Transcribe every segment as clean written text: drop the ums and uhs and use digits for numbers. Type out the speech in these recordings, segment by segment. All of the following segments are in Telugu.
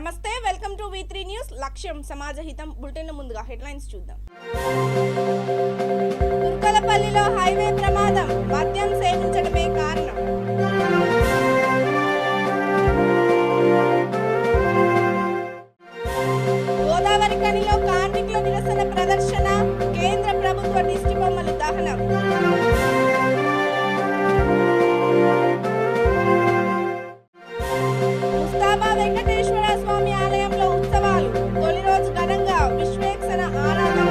నమస్తే, వెల్కమ్ టు V3 న్యూస్. లక్ష్యం సమాజహితం. బులెటిన్ ముందుగా హెడ్లైన్స్ చూద్దాం. తుర్కలపల్లిలో హైవే ప్రమాదం, మద్యం సేవించడమే కారణం. గోదావరి కనిలో కార్మికుల నిరసన ప్రదర్శన, కేంద్ర ప్రభుత్వ దిష్టి బొమ్మలు దహనం. ముస్తాబా వెంకటేశ్వర స్వామి ఆలయంలో ఉత్సవాలు, తొలి రోజు ఘనంగా విశ్వేశ్వర ఆరాధన.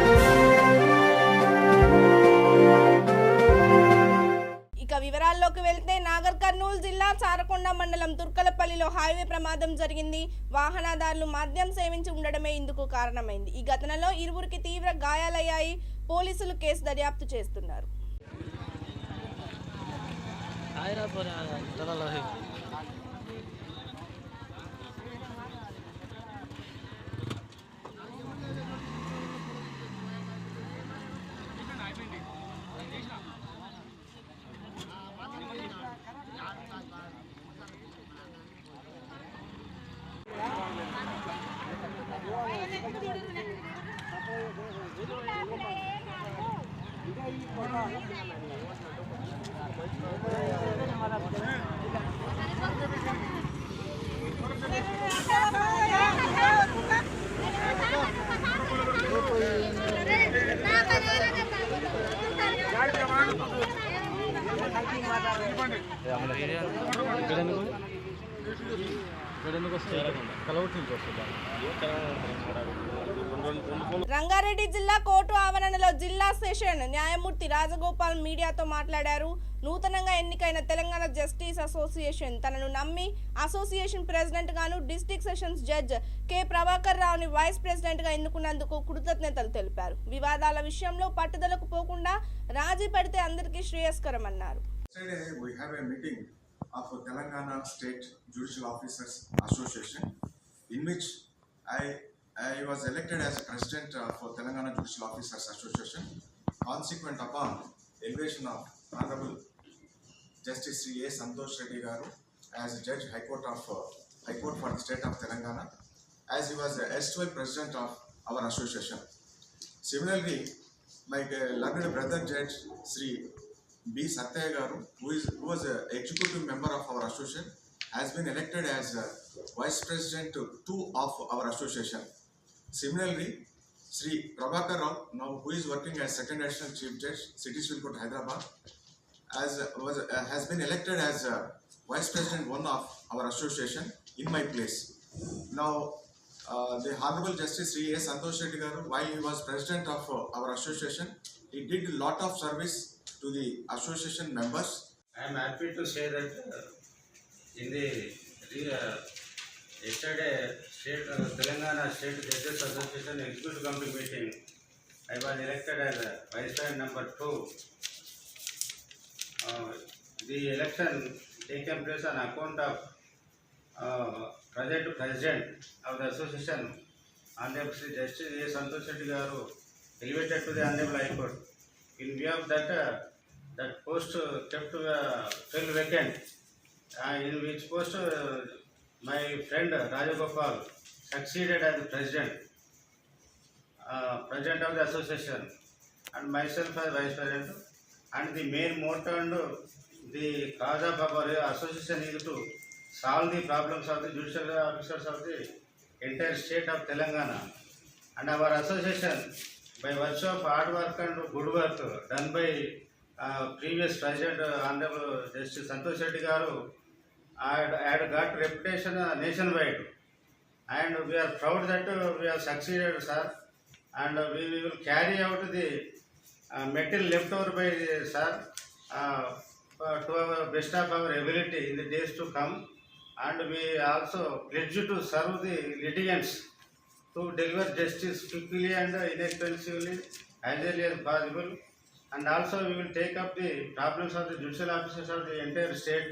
ఇక వివరాల్లోకి వెళ్తే నాగర్ కర్నూలు జిల్లా చారకొండ మండలం తుర్కలపల్లిలో హైవే ప్రమాదం జరిగింది. వాహనదారులు మద్యం సేవించి ఉండడమే ఇందుకు కారణమైంది. ఈ ఘటనలో ఇరువురికి తీవ్ర గాయాలయ్యాయి. పోలీసులు కేసు దర్యాప్తు చేస్తున్నారు. రంగారెడ్డి జిల్లా కోర్టు ఆవరణలో జిల్లా సెషన్ న్యాయమూర్తి రాజగోపాల్ మీడియాతో మాట్లాడారు. నూతనంగా ఎన్నికైన తెలంగాణ జస్టిస్ అసోసియేషన్ తనను నమ్మి అసోసియేషన్ ప్రెసిడెంట్ గాను district sessions judge K Prabhakar రావుని వైస్ ప్రెసిడెంట్ గా ఎన్నుకున్నందుకు కృతజ్ఞతలు తెలిపారు. వివాదాల విషయంలో పట్టుదలకు పోకుండా రాజీ పడితే అందరికీ శ్రేయస్కరమన్నారు. Of Telangana State Judicial Officers Association, in which I was elected as a president for Telangana Judicial Officers Association, consequent upon elevation of Honorable Justice Sri A. Santosh Reddy Garu as Judge High Court for the State of Telangana, as he was the erstwhile president of our association. Similarly, my learned brother Judge Sri B. Sathya Garu, who was an executive member of our association, has been elected as Vice President 2 of our association. Similarly, Sri Prabhakar Rao, now who is working as Second Additional Chief Judge, City Civil Court, Hyderabad, has been elected as Vice President 1 of our association in my place. Now, the Honorable Justice Sri A. Santosh Reddy Garu, while he was President of our association, he did a lot of service to the association members. I am happy to say that in the yesterday Telangana State Judges Association Executive Committee meeting, I was elected as Vice President number 2. The election taken place on account of President of the association, Honorable Sri Justice A. Santosh Reddy Garu, elevated to the Honorable High Court. In view of that, that post kept fell vacant, in which post my friend Rajagopal succeeded as the president of the association, and myself as vice president. And the main motto and the cause of our association is to solve the problems of the judicial officers of the entire state of Telangana. And our association, by virtue of hard work and good work done by previous President Honorable Justice Santosh Reddy Garu, had got reputation nationwide, and we are proud that we have succeeded, sir. And we will carry out the material left over by sir to our best of our ability in the days to come. And we also pledge to serve the litigants to deliver justice quickly and inexpensively as early as possible. And also we will take up the problems of the judicial officers of the entire state,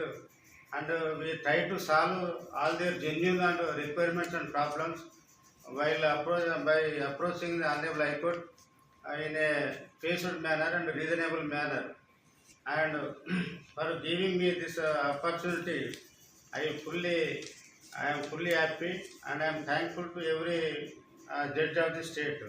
and we try to solve all their genuine and requirements and problems while approaching the Honorable High Court in a patient manner and reasonable manner. And for giving me this opportunity, I fully I am fully happy and I am thankful to every judge of the state.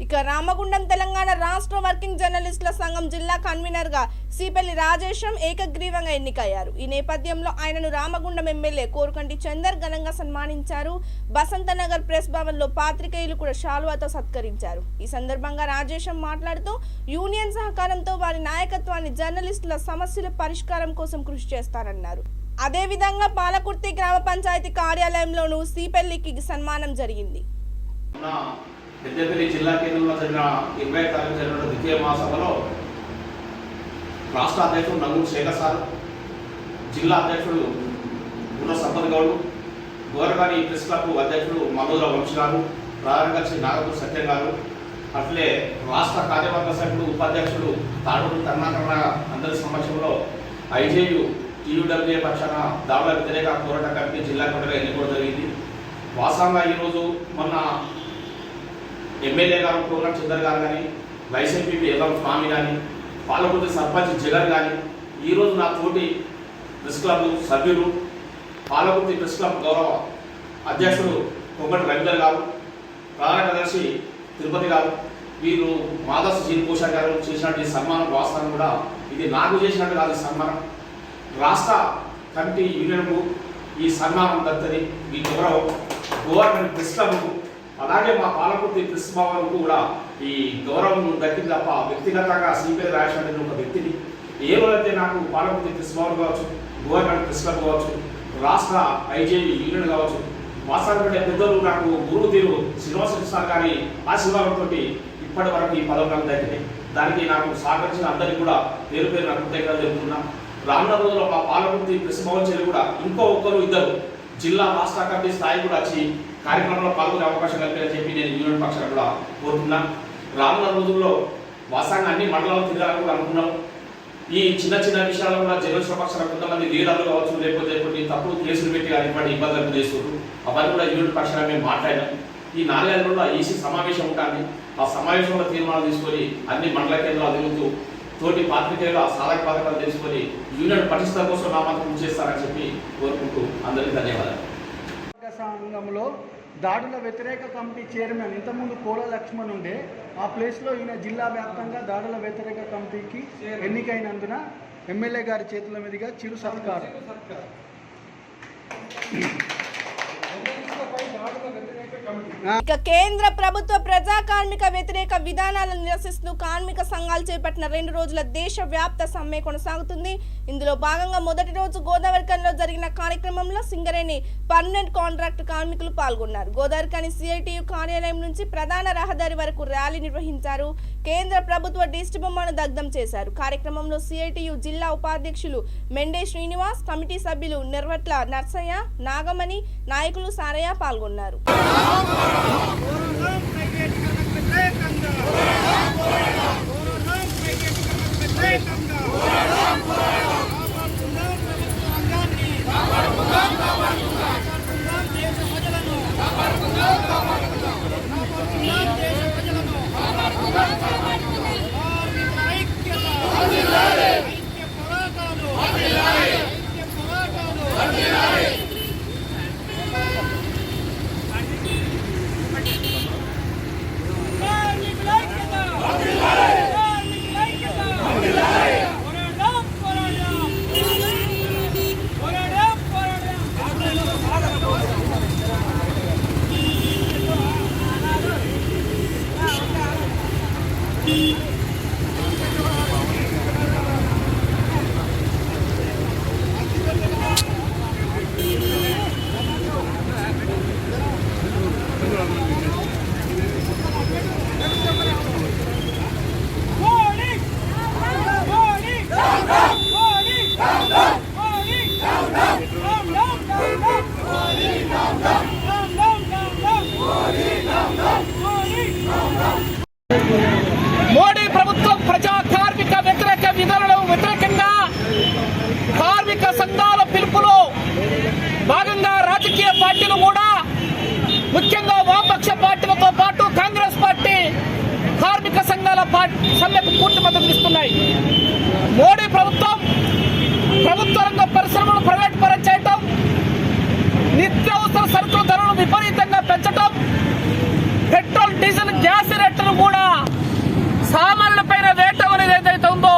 ఇక రామగుండం తెలంగాణ రాష్ట్ర వర్కింగ్ జర్నలిస్టుల సంఘం జిల్లా కన్వీనర్ గా సిపల్లి రాజేశం ఏకగ్రీవంగా ఎన్నికయ్యారు. ఈ నేపథ్యంలో ఆయనను రామగుండం ఎమ్మెల్యే కోరుకంటి చందర్ ఘనంగా సన్మానించారు. బసంతనగర్ ప్రెస్ భవన్ లో పాత్రికేయులు కూడా శాలువాతో సత్కరించారు. ఈ సందర్భంగా రాజేశం మాట్లాడుతూ యూనియన్ సహకారంతో వారి నాయకత్వాన్ని జర్నలిస్టుల సమస్యల పరిష్కారం కోసం కృషి చేస్తారన్నారు. అదేవిధంగా పాలకుర్తి గ్రామ పంచాయతీ కార్యాలయంలోనూ సిపల్లికి సన్మానం జరిగింది. పెద్దపల్లి జిల్లా కేంద్రంలో జరిగిన 20 తారీఖు జరిగిన ద్వితీయ మహాసభలో రాష్ట్ర అధ్యక్షుడు నంగూరు శేఖర్ సార్, జిల్లా అధ్యక్షుడు గుణ సంపత్ గౌడ్, గోరగాని ప్రెస్ క్లబ్ అధ్యక్షుడు మనోజరావు వంశీ గారు, ప్రధాన కార్యదర్శి నాగపూర్ సత్యం గారు, అట్లే రాష్ట్ర కార్యవర్గ సభ్యుడు ఉపాధ్యక్షుడు తాడూరు కరుణాకరణ అందరి సమక్షంలో ఐజేయు టీయూడబ్ల్యూఏ పక్షాన దాడుల వ్యతిరేక పోరాట కమిటీ జిల్లా కమిటీగా ఎన్నుకోవడం జరిగింది. వాస్తవంగా ఈరోజు మొన్న ఎమ్మెల్యే గారు ప్రోగ్రాం చందర్ గారు కానీ, వైసీపీ ఎల్లం స్వామి కానీ, పాలకుర్తి సర్పంచ్ జగన్ కానీ, ఈరోజు నా తోటి ప్రెస్ క్లబ్ సభ్యులు, పాలకుర్తి ప్రెస్ క్లబ్ గౌరవ అధ్యక్షుడు కొంగటి రవీందర్ గారు, ప్రధాన కార్యదర్శి తిరుపతి గారు, వీరు మాధవ్ జీన్ భూషణ్ గారు చేసినటువంటి సన్మానం వాస్తవం కూడా ఇది నాకు చేసినట్టు కాదు. సన్మానం రాష్ట్ర కమిటీ యూనియన్కు ఈ సన్మానం దక్కుతుంది. ఈ గౌరవం గవర్నమెంట్ ప్రెస్ క్లబ్కు అలాగే మా పాలకుర్తి ప్రెస్ భవన్కు కూడా ఈ గౌరవం దక్కింది తప్ప వ్యక్తిగతంగా సిపిఐ రాజేష్ ఒక వ్యక్తిని ఏ రోజైతే నాకు పాలకుర్తి ప్రెస్ భవన్ కావచ్చు, గవర్నమెంట్ ప్రెస్ క్లబ్ కావచ్చు, రాష్ట్ర ఐజేయు యూనియన్ కావచ్చు, వాస్తవానికి పెద్దలు నాకు గురువు తీరు శ్రీనివాస సార్ గారి ఆశీర్వాదంతో ఇప్పటి వరకు ఈ పదవులకు దక్కినాయి. దానికి నాకు సహకరించిన అందరికీ కూడా పేరు పేరు నాకు కృతజ్ఞతలు చెబుతున్నా. రానున్న రోజుల్లో మా పాలకుర్తి ప్రెస్ భవన్ చెల్లి కూడా ఇంకో ఒక్కరు ఇద్దరు జిల్లా రాష్ట్ర కమిటీ స్థాయి కూడా వచ్చి కార్యక్రమంలో పాల్గొనే అవకాశం కలిపారని చెప్పి నేను యూనియన్ పక్షాన కూడా కోరుతున్నా. రానున్న రోజుల్లో వాస్తవంగా అన్ని మండలాలు తిరగాలని కూడా అనుకున్నాం. ఈ చిన్న చిన్న విషయాలు కూడా జర్నలిస్టుల పక్షాన కొంతమంది లీడర్లు కావచ్చు, లేకపోతే కొన్ని తప్పుడు కేసులు పెట్టి ఇప్పటి ఇబ్బందులు చేస్తున్నారు. అవన్నీ కూడా యూనియన్ పక్షాన మేము మాట్లాడినాం. ఈ 4-5 రోజుల ఈసీ సమావేశం ఉంటుంది. ఆ సమావేశంలో తీర్మానాలు తీసుకొని అన్ని మండల కేంద్రాలు తిరుగుతూ తోటి పాత్రికేయుల సాధక బాధకాలు తెలుసుకొని యూనియన్ పటిష్టత కోసం నా మాత్రం చేస్తారని చెప్పి కోరుకుంటూ అందరికీ ధన్యవాదాలు. సంఘంలో దాడుల వ్యతిరేక కమిటీ చైర్మన్ ఇంతకుముందు కోల లక్ష్మణ్ ఉండే ఆ ప్లేస్లో ఈయన జిల్లా వ్యాప్తంగా దాడుల వ్యతిరేక కమిటీకి ఎన్నికైనందున ఎమ్మెల్యే గారి చేతుల మీదుగా చిరు సత్కారం. ఇక కేంద్ర ప్రభుత్వ ప్రజా కార్మిక వ్యతిరేక విధానాలను నిరసిస్తూ కార్మిక సంఘాలు చేపట్టిన 2 రోజుల దేశవ్యాప్త సమ్మె కొనసాగుతుంది. ఇందులో భాగంగా మొదటి రోజు గోదావరిఖనిలో జరిగిన కార్యక్రమంలో సింగరేణి పర్మనెంట్ కాంట్రాక్ట్ కార్మికులు పాల్గొన్నారు. గోదావరిఖని సిఐటియు కార్యాలయం నుంచి ప్రధాన రహదారి వరకు ర్యాలీ నిర్వహించారు. కేంద్ర ప్రభుత్వ దిష్టి బొమ్మను దగ్ధం చేశారు. కార్యక్రమంలో సిఐటియు జిల్లా ఉపాధ్యక్షులు మెండే శ్రీనివాస్, కమిటీ సభ్యులు నిర్వట్ల నర్సయ్య, నాగమణి, నాయకులు సారయ్య పాల్గొన్నారు. మోడీ ప్రభుత్వం ప్రజా కార్మిక వ్యతిరేక విధానాలకు వ్యతిరేకంగా కార్మిక సంఘాల పిలుపులో భాగంగా రాజకీయ పార్టీలు కూడా ముఖ్యంగా వామపక్ష పార్టీలతో పాటు కాంగ్రెస్ పార్టీ కార్మిక సంఘాల సమ్మెకు పూర్తి మద్దతు ఇస్తున్నాయి. మోడీ ప్రభుత్వం ప్రభుత్వ రంగ పరిశ్రమలు ప్రైవేట్ పరం చేయటం, నిత్యావసర సరుకుల ధరలు విపరీతంగా పెంచటం, పెట్రోల్ డీజిల్ గ్యాస్ రేట్లను కూడా సామాన్యుల పైన వేయటం అనేది ఏదైతే ఉందో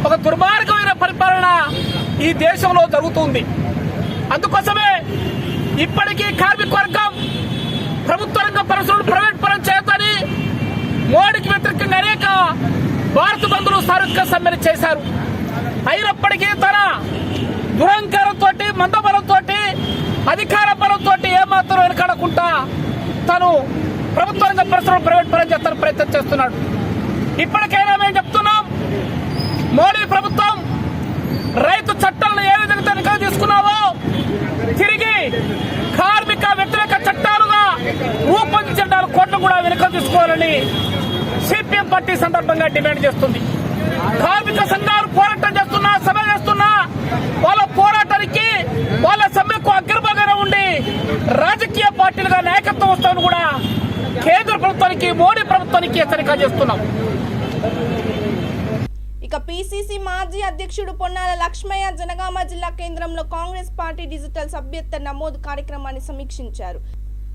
ఒక దుర్మార్గమైన పరిపాలన ఈ దేశంలో జరుగుతుంది. అందుకోసమే ఇప్పటికీ కార్మిక వర్గం ప్రభుత్వ రంగ పరిశ్రమలు ప్రైవేట్ పరం చేయొద్దని మోడీకి వ్యతిరేకంగా అనేక భారత బంధువులు సారూప్య సమ్మెను చేశారు. అయినప్పటికీ తన దురహంకారంతో, మందబలంతో, అధికార బలంతో ఏమాత్రం వెనకాడకుండా తను ప్రభుత్వ రంగ పరిశ్రమలు ప్రైవేట్ పరం చేస్తాను ప్రయత్నం చేస్తున్నాడు. ఇప్పటికైనా మేము చెప్తున్నాం, మోడీ ప్రభుత్వం రైతు చట్టాలను ఏ విధంగా తనిఖీ తీసుకున్నావో తిరిగి కార్మిక వ్యతిరేక చట్టాలుగా రూపొందించిన కోట్లు కూడా వెనుక తీసుకోవాలని సిపిఎం పార్టీ సందర్భంగా డిమాండ్ చేస్తుంది. కార్మిక సంఘాలు పోరాటం చేస్తున్నా, సమ్మె చేస్తున్నా వాళ్ళ పోరాటానికి, వాళ్ళ సమ్మెకు అగ్రభాగానే ఉండి రాజకీయ పార్టీలుగా నాయకత్వం వస్తామని కూడా కేంద్ర ప్రభుత్వానికి, మోడీ ప్రభుత్వానికి హెచ్చరిక చేస్తున్నాం. ఇక పిసిసి మాజీ అధ్యక్షుడు పొన్నాల లక్ష్మయ్య జనగామ జిల్లా కేంద్రంలో కాంగ్రెస్ పార్టీ డిజిటల్ సభ్యత్వ నమోదు కార్యక్రమాన్ని సమీక్షించారు.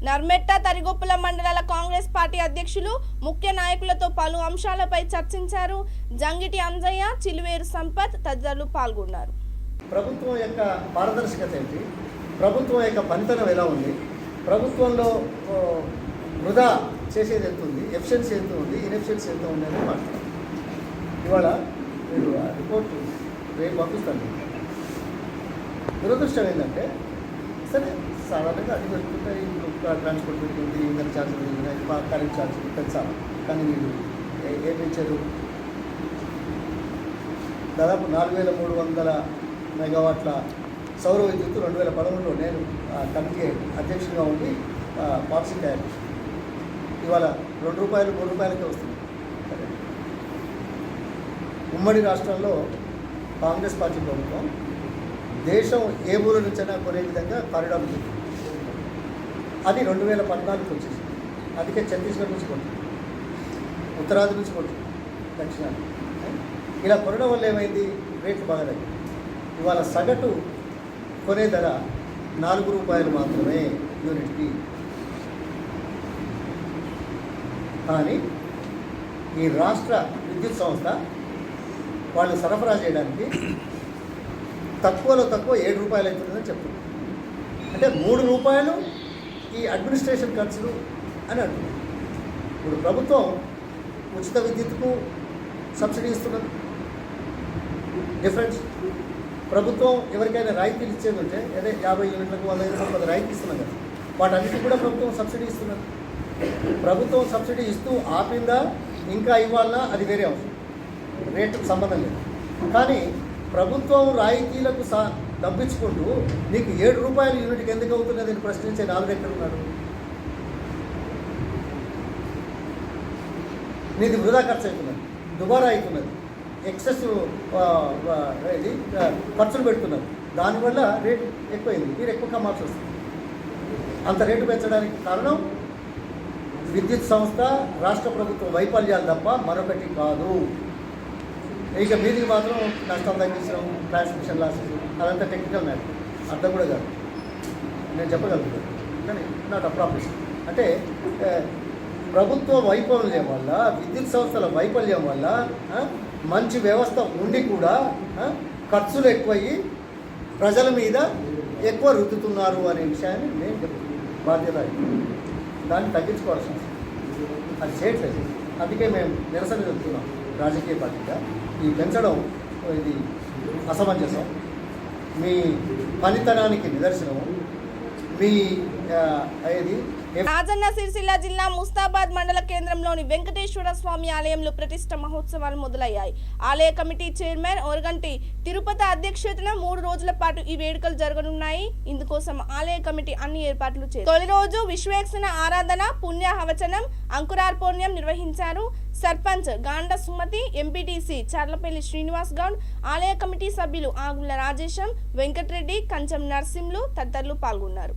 నర్మెట్ట, తరిగొప్పుల మండలాల కాంగ్రెస్ పార్టీ అధ్యక్షులు, ముఖ్య నాయకులతో పలు అంశాలపై చర్చించారు. జంగిటి అంజయ్య, చిలువేరు సంపత్ తదితరులు పాల్గొన్నారు. ప్రభుత్వం యొక్క పారదర్శకత ఏంటి, ప్రభుత్వం యొక్క పనితనం ఎలా ఉంది, ప్రభుత్వంలో వృధా చేసేది ఎంత ఉంది, ఎఫిషియన్సీ ఎంత ఉంది, ఇన్ఎఫిషియన్సీ ఎంత ఉంది అని మాట్లాడారు. ఇవాళ మీరు ఆ రిపోర్టు రేపు పంపిస్తాను. దురదృష్టం ఏంటంటే సరే సాధారణంగా అది పెట్టుకుంటాయి, ట్రాన్స్పోర్ట్ పెట్టుకుంది, ఇంధన ఛార్జీలు పెరుగుతున్నాయి, కరెంట్ ఛార్జీలు పెంచాలి. కానీ మీరు ఏం పెంచారు? దాదాపు 4300 మెగావాట్ల సౌర విద్యుత్తు 2011లో నేను కమిటీ అధ్యక్షుడిగా ఉండి పాలసీ తయారు. ఇవాళ ₹2, ₹3కే వస్తుంది. ఉమ్మడి రాష్ట్రాల్లో కాంగ్రెస్ పార్టీ ప్రభుత్వం దేశం ఏ మూల నుంచైనా కొనే విధంగా కారిడార్ ఉంది. అది 2014 వచ్చేసింది. అందుకే ఛత్తీస్గఢ్ నుంచి కొంటుంది, ఉత్తరాది నుంచి కొంటుంది, దక్షిణాది. ఇలా కొనడం వల్ల ఏమైంది? రేట్లు బాగా తగ్గింది. ఇవాళ సగటు కొనే ధర ₹4 మాత్రమే యూనిట్కి. కానీ ఈ రాష్ట్ర విద్యుత్ సంస్థ వాళ్ళు సరఫరా చేయడానికి తక్కువలో తక్కువ ₹7 అవుతుందని చెప్తుంది. అంటే ₹3 ఈ అడ్మినిస్ట్రేషన్ ఖర్చులు అని అంటున్నారు. ఇప్పుడు ప్రభుత్వం ఉచిత విద్యుత్కు సబ్సిడీ ఇస్తున్నది. డిఫరెన్స్ ప్రభుత్వం ఎవరికైనా రాయితీలు ఇచ్చేది ఉంటే అదే 50 యూనిట్లకు 100 యూనిట్లకు రాయితీ ఇస్తున్నాం కదా, వాటన్నిటికీ కూడా ప్రభుత్వం సబ్సిడీ ఇస్తున్నది. ప్రభుత్వం సబ్సిడీ ఇస్తూ ఆపిందా ఇంకా ఇవ్వాలన్నా అది వేరే అవసరం, రేటుకు సంబంధం లేదు. కానీ ప్రభుత్వం రాయితీలకు డబ్బించుకుంటూ నీకు ₹7 యూనిట్కి ఎందుకు అవుతున్నది అని ప్రశ్నించే నాలుగు ఎక్కడ ఉన్నాడు? నీది వృధా ఖర్చు అవుతున్నది, దుబారా అవుతున్నది, ఎక్సెస్ ఇది ఖర్చులు పెడుతున్నారు. దానివల్ల రేటు ఎక్కువైంది, మీరు ఎక్కువ కమ్మాల్సి వస్తుంది. అంత రేటు పెంచడానికి కారణం విద్యుత్ సంస్థ, రాష్ట్ర ప్రభుత్వ వైఫల్యాలు తప్ప మరొకటి కాదు. ఇక మీదికి మాత్రం నష్టం తగ్గించడం, ట్రాన్స్మిషన్ లాసెస్, అదంతా టెక్నికల్ మ్యాటర్, అర్థం కూడా కాదు. నేను చెప్పగలుగుతాను కానీ నాట్ అప్రాప్రియేట్. అంటే ప్రభుత్వ వైఫల్యం వల్ల, విద్యుత్ సంస్థల వైఫల్యం వల్ల మంచి వ్యవస్థ ఉండి కూడా ఖర్చులు ఎక్కువయ్యి ప్రజల మీద ఎక్కువ రుద్దుతున్నారు అనే విషయాన్ని నేను చెప్తున్నాను. బాధ్యత దాన్ని తగ్గించుకోవాల్సిన అది చేయట్లేదు. అందుకే మేము నిరసన చెప్తున్నాం రాజకీయ పార్టీగా. ఈ పెంచడం ఇది అసమంజసం, మీ పనితనానికి నిదర్శనం. మీ ఏది రాజన్న సిరిసిల్ల జిల్లా ముస్తాబాద్ మండల కేంద్రంలోని వెంకటేశ్వర స్వామి ఆలయంలో ప్రతిష్ట మహోత్సవాలు మొదలయ్యాయి. ఆలయ కమిటీ చైర్మన్ ఓరగంటి తిరుపతి అధ్యక్షతన 3 రోజుల పాటు ఈ వేడుకలు జరగనున్నాయి. ఇందుకోసం ఆలయ కమిటీ అన్ని ఏర్పాట్లు చేశారు. తొలి రోజు విశ్వేక్షణ ఆరాధన, పుణ్యాహవచనం, అంకురార్పణ్యం నిర్వహించారు. సర్పంచ్ గాండ సుమతి, ఎంపీటీసీ చర్లపల్లి శ్రీనివాస్ గౌడ్, ఆలయ కమిటీ సభ్యులు ఆగుల రాజేశం, వెంకటరెడ్డి, కంచం నర్సింలు తదితరులు పాల్గొన్నారు.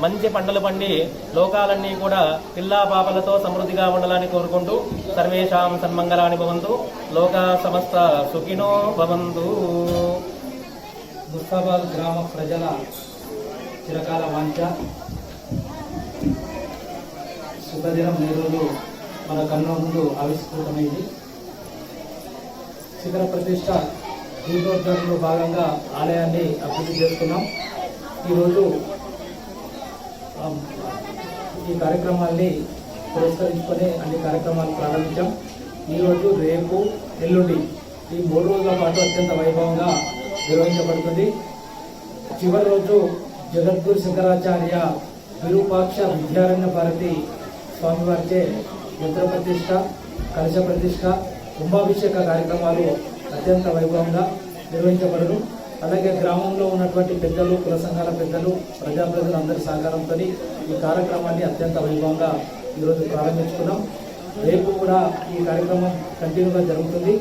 మంచి పంటలు పండి లోకాలన్నీ కూడా పిల్లా పాపలతో సమృద్ధిగా ఉండాలని కోరుకుంటూ సర్వేషాం సన్మంగళాని భవంతు లోకా సమస్త సుఖినో భవంతు. ముస్తాబాద్ గ్రామ ప్రజల చిరకాల వాంఛ శుభదినం ఈరోజు మన కళ్ళ ముందు ఆవిష్కృతమైంది. శిఖర ప్రతిష్ట దీపోద్యోగంలో భాగంగా ఆలయాన్ని అభివృద్ధి చేస్తున్నాం. ఈరోజు ఈ కార్యక్రమాన్ని పురస్కరించుకొని అన్ని కార్యక్రమాలు ప్రారంభించాం. ఈరోజు, రేపు, ఎల్లుండి ఈ 3 రోజుల పాటు అత్యంత వైభవంగా నిర్వహించబడుతుంది. చివరి రోజు జగద్గురు శంకరాచార్య విరూపాక్ష విద్యారణ్య భారతి స్వామివారిచే యంత్ర ప్రతిష్ట, కలశ ప్రతిష్ట, కుంభాభిషేక కార్యక్రమాలు అత్యంత వైభవంగా నిర్వహించబడను. అలాగే గ్రామంలో ఉన్నటువంటి పెద్దలు, కుల సంఘాల పెద్దలు, ప్రజలు అందరి సహకారంతో ఈ కార్యక్రమాన్ని అత్యంత వైభవంగా ఈరోజు ప్రారంభించుకున్నాం. రేపు కూడా ఈ కార్యక్రమం కంటిన్యూగా జరుగుతుంది.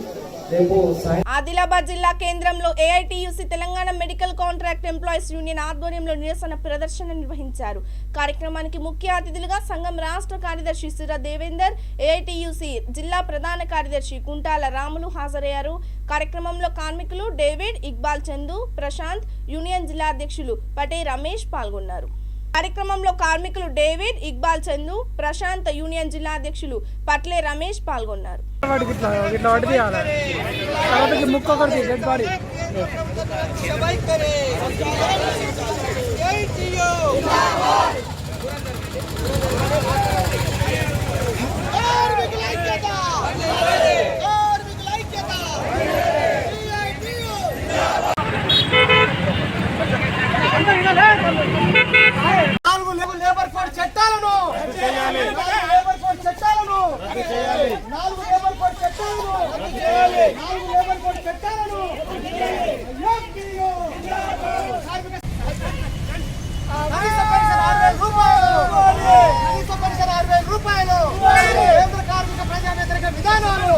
ఆదిలాబాద్ జిల్లా కేంద్రంలో AITUC Telangana medical contract employees union ఆధ్వర్యంలో నిరసన ప్రదర్శన నిర్వహించారు. కార్యక్రమానికి ముఖ్య అతిథులుగా సంఘం రాష్ట్ర కార్యదర్శి సిర దేవేందర్, ఏఐటియుసి జిల్లా ప్రధాన కార్యదర్శి కుంటాల రాములు హాజరయ్యారు. కార్యక్రమంలో కార్మికులు డేవిడ్, ఇక్బాల్ చందు, ప్రశాంత్, యూనియన్ జిల్లా అధ్యక్షులు పటే రమేష్ పాల్గొన్నారు. కార్యక్రమంలో కార్మికులు డేవిడ్, ఇక్బాల్ చందు, ప్రశాంత్, యూనియన్ జిల్లా అధ్యక్షులు పట్లే రమేష్ పాల్గొన్నారు. లేబర్ కోడ్ చట్టాలను రూపాయలు కేంద్ర కార్మిక ప్రజా వ్యతిరేక విధానాలు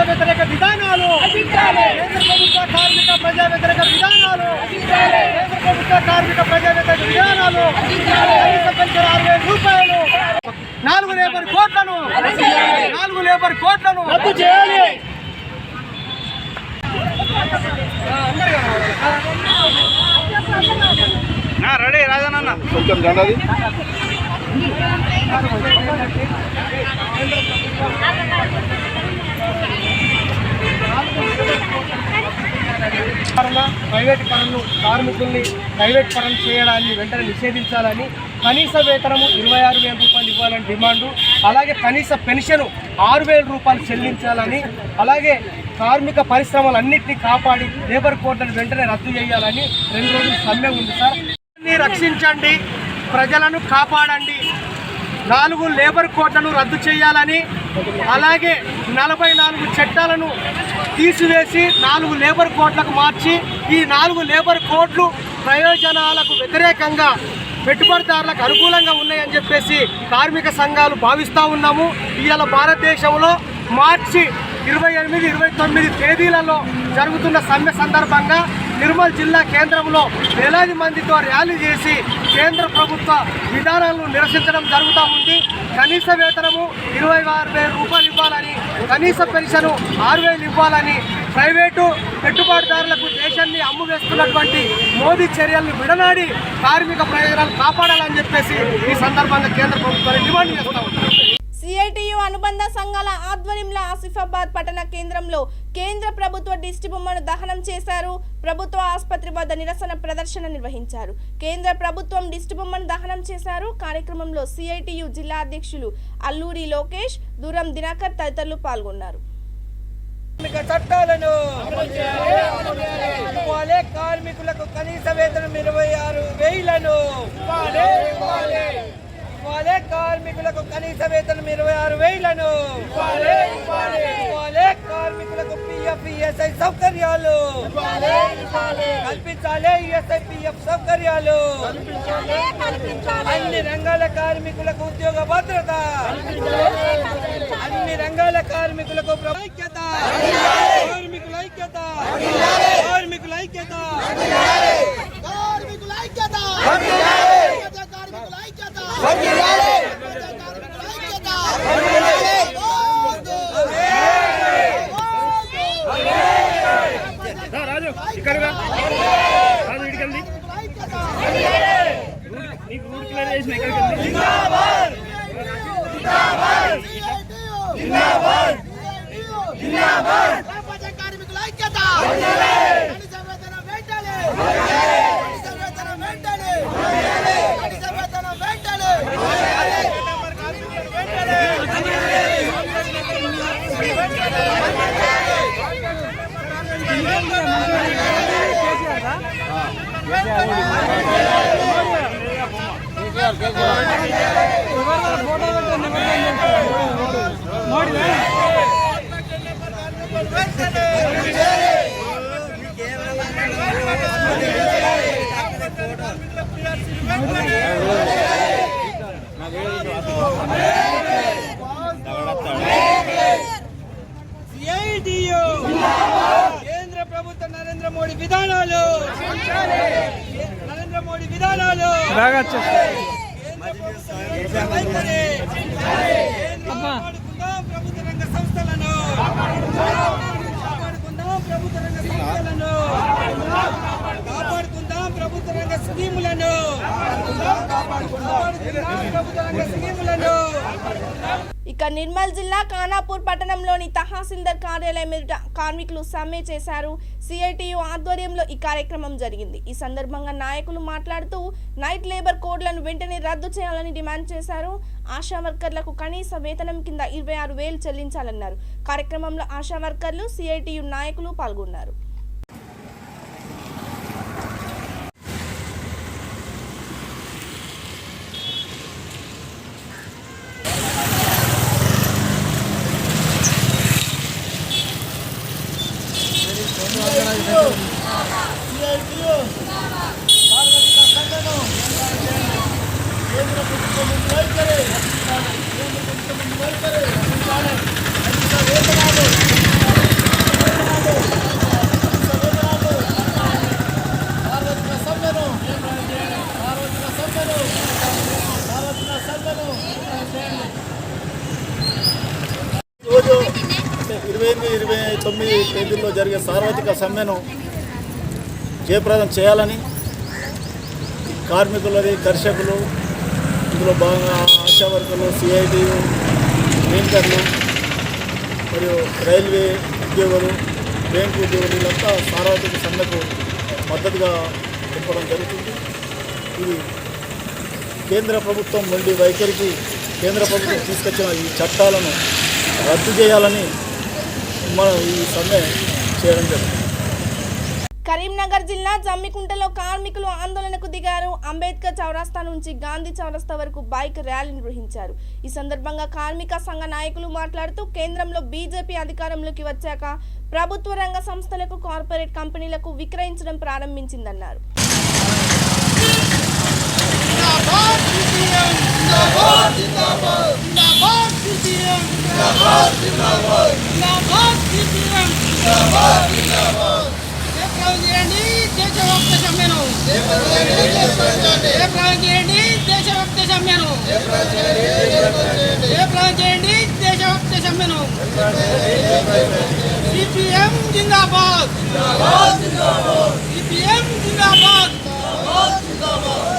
వ్యతిరేక విధానాలు కేంద్ర ప్రభుత్వ కార్మిక ప్రజా వ్యతిరేక విధానాలు కేంద్ర ప్రభుత్వ కార్మిక ప్రజా వ్యతిరేక విధానాలు కనీస పెన్షన్ 60,000 రూపాయలు 4 లేబర్ కోట్లను రద్దు చేయాలి. రెడీ రాజన్న కొంచెం జెండాది ప్రైవేట్ పనులు కార్మికుల్ని ప్రైవేట్ పనులు చేయడాన్ని వెంటనే నిషేధించాలని, కనీస వేతనము 26,000 రూపాయలు ఇవ్వాలని డిమాండు, అలాగే కనీస పెన్షన్ 6,000 రూపాయలు చెల్లించాలని, అలాగే కార్మిక పరిశ్రమలన్నింటినీ కాపాడి లేబర్ కోడ్లను వెంటనే రద్దు చేయాలని 2 రోజులు సమ్మె ఉంది సార్. రక్షించండి, ప్రజలను కాపాడండి, 4 లేబర్ కోడ్లను రద్దు చేయాలని, అలాగే 44 చట్టాలను తీసివేసి 4 లేబర్ కోడ్లకు మార్చి ఈ 4 లేబర్ కోడ్లు ప్రయోజనాలకు వ్యతిరేకంగా పెట్టుబడిదారులకు అనుకూలంగా ఉన్నాయని చెప్పేసి కార్మిక సంఘాలు భావిస్తూ ఉన్నాము. ఇవాళ భారతదేశంలో మార్చి 28, 29 తేదీలలో జరుగుతున్న సమ్మె సందర్భంగా నిర్మల్ జిల్లా కేంద్రంలో వేలాది మందితో ర్యాలీ చేసి కేంద్ర ప్రభుత్వ విధానాలను నిరసించడం జరుగుతూ ఉంది. కనీస వేతనము 26,000 రూపాయలు ఇవ్వాలని, కనీస పెన్షన్ 6,000 ఇవ్వాలని, ప్రైవేటు పెట్టుబడిదారులకు దేశాన్ని అమ్మువేస్తున్నటువంటి మోదీ చర్యలను విడనాడి కార్మిక ప్రయోజనాలు కాపాడాలని చెప్పేసి ఈ సందర్భంగా కేంద్ర ప్రభుత్వాన్ని డిమాండ్ చేస్తూ ఉంటారు. సిఐటియు అనుబంధ సంఘాల ఆధ్వర్యంలో ఆసిఫాబాద్ పట్టణ కేంద్రంలో కేంద్ర ప్రభుత్వ దిష్టి బొమ్మను దహనం చేశారు. ప్రభుత్వ ఆసుపత్రి వద్ద నిరసన ప్రదర్శన నిర్వహించారు. కేంద్ర ప్రభుత్వం దిష్టి బొమ్మను దహనం చేశారు. కార్యక్రమంలో సిఐటియు జిల్లా అధ్యక్షులు అల్లూరి లోకేష్, దూరం దినకర్ తదితరులు పాల్గొన్నారు. చట్టాలను కార్మికులకు కనీస వేతనం 26,000 కార్మికులకు కనీస వేతనం 26,000 కార్మికులకు PF, ESI సౌకర్యాలు కల్పించాలి ESIPF సౌకర్యాలు, అన్ని రంగాల కార్మికులకు ఉద్యోగ భద్రత, అన్ని రంగాల కార్మికులకు ఐక్యత, కార్మికుల ఐక్యత, కార్మికుల ఐక్యత, కార్మికుల ఐక్యత, కార్మికుల ఐక్యత, రాజు ఇక్కడ రాజు ఇడికెళ్ళి నీకు రూట్ క్లియర్ చేసిన ఇక్కడికి జిందాబాద్ జిందాబాద్ జిందాబాద్ జిందాబాద్ కార్మికుల ఐక్యత కనీసవేతన వెంటనే కనీసవేతన వెంటనే కనీసవేతన వెంటనే కేంద్ర ప్రభుత్వ నరేంద్ర మోడీ విధానాలు, నరేంద్ర మోడీ విధానాలు ప్రభుత్వ రంగ సంస్థలను కాపాడుకుందాం, ప్రభుత్వ రంగ సంస్థలను కాపాడుకుందాం, ప్రభుత్వ రంగ స్కీములను కాపాడుకుందాం, ప్రభుత్వ రంగ స్కీములను. ఇక నిర్మల్ జిల్లా ఖానాపూర్ పట్టణంలోని తహసీల్దార్ కార్యాలయం ఎదుట కార్మికులు సమ్మె చేశారు. సిఐటియు ఆధ్వర్యంలో ఈ కార్యక్రమం జరిగింది. ఈ సందర్భంగా నాయకులు మాట్లాడుతూ నైట్ లేబర్ కోడ్లను వెంటనే రద్దు చేయాలని డిమాండ్ చేశారు. ఆశా వర్కర్లకు కనీస వేతనం కింద 26,000 చెల్లించాలన్నారు. కార్యక్రమంలో ఆశా వర్కర్లు, సిఐటియు నాయకులు పాల్గొన్నారు. రోజు 28-29 తేదీల్లో జరిగే సార్వత్రిక సమ్మెను జయప్రదం చేయాలని కార్మికులది, దర్శకులు, ఇందులో భాగంగా ఆశా వర్కర్లు, సిఐటియు, పెయింటర్లు మరియు రైల్వే ఉద్యోగులు, బ్యాంకు ఉద్యోగులు వీళ్ళంతా సార్వత్రిక సమ్మెకు మద్దతుగా చెప్పడం జరుగుతుంది. ఇది కేంద్ర ప్రభుత్వం నుండి వైఖరికి కేంద్ర ప్రభుత్వం తీసుకొచ్చిన ఈ చట్టాలను రద్దు చేయాలని మనం ఈ సమ్మె చేయడం జరుగుతుంది. కరీంనగర్ జిల్లా జమ్మికుంటలో కార్మికులు ఆందోళనకు దిగారు. అంబేద్కర్ చౌరస్తా నుంచి గాంధీ చౌరస్తా వరకు బైక్ ర్యాలీ నిర్వహించారు. ఈ సందర్భంగా కార్మిక సంఘ నాయకులు మాట్లాడుతూ కేంద్రంలో బీజేపీ అధికారంలోకి వచ్చాక ప్రభుత్వ రంగ సంస్థలకు, కార్పొరేట్ కంపెనీలకు విక్రయించడం ప్రారంభించిందన్నారు. దేశభక్త సమ్మెను సిపిఎం జిందాబాద్, సిపిఎం జిందాబాద్,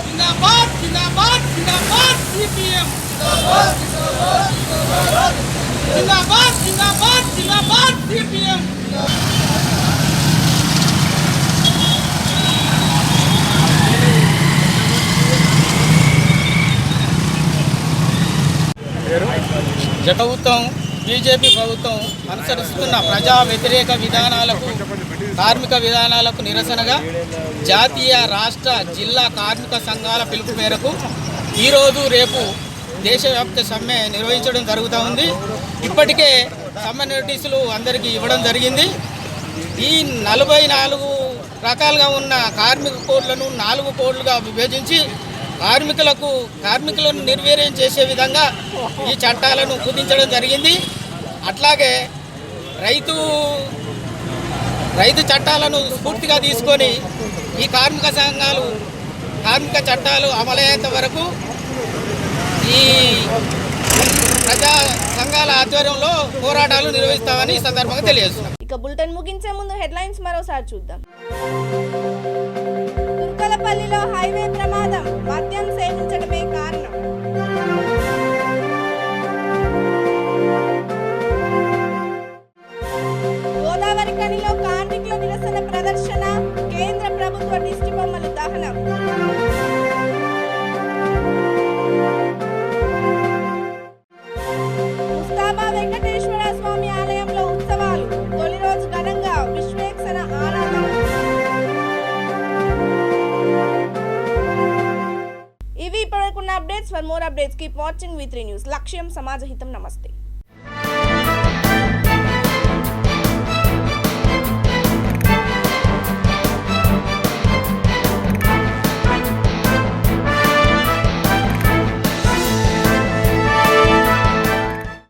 జిందాబాద్ జిందాబాద్ జిందాబాద్ సిపిఎం జిందాబాద్, జిందాబాద్ జిందాబాద్ సిపిఎం. ప్రభుత్వం, బీజేపీ ప్రభుత్వం అనుసరిస్తున్న ప్రజా వ్యతిరేక విధానాలకు, కార్మిక విధానాలకు నిరసనగా జాతీయ, రాష్ట్ర, జిల్లా కార్మిక సంఘాల పిలుపు మేరకు ఈరోజు, రేపు దేశవ్యాప్త సమ్మె నిర్వహించడం జరుగుతూ ఉంది. ఇప్పటికే సమ్మె నోటీసులు అందరికీ ఇవ్వడం జరిగింది. ఈ 44 రకాలుగా ఉన్న కార్మిక కోడ్లను 4 కోడ్లుగా విభజించి కార్మికులను నిర్వీర్యం చేసే విధంగా ఈ చట్టాలను కుదించడం జరిగింది. అట్లాగే రైతు చట్టాలను స్ఫూర్తిగా తీసుకొని ఈ కార్మిక చట్టాలు అమలయ్యేంత వరకు ఈ ప్రజా సంఘాల ఆధ్వర్యంలో పోరాటాలు నిర్వహిస్తామని ఈ సందర్భంగా తెలియజేస్తున్నాం. ఇక బులెటిన్ ముగించే ముందు హెడ్లైన్స్ మరోసారి చూద్దాం. తుర్కలపల్లిలో హైవే ప్రమాదం, మద్యం సేవించడమే కారణం. గోదావరి ఖనిలో కార్మికుల నిరసన ప్రదర్శన, కేంద్ర ప్రభుత్వ దిష్టి బొమ్మలు దహనం. ముస్తాబా వెంకటేశ్వర స్వామి ఆలయంలో ఉత్సవాలు, తొలి రోజు ఘనంగా విశ్వేశ్వర ఆరాధన. ఇవి ఇప్పటివరకున్న updates. For more updates keep watching V3 news. లక్ష్యం సమాజహితం. నమస్తే.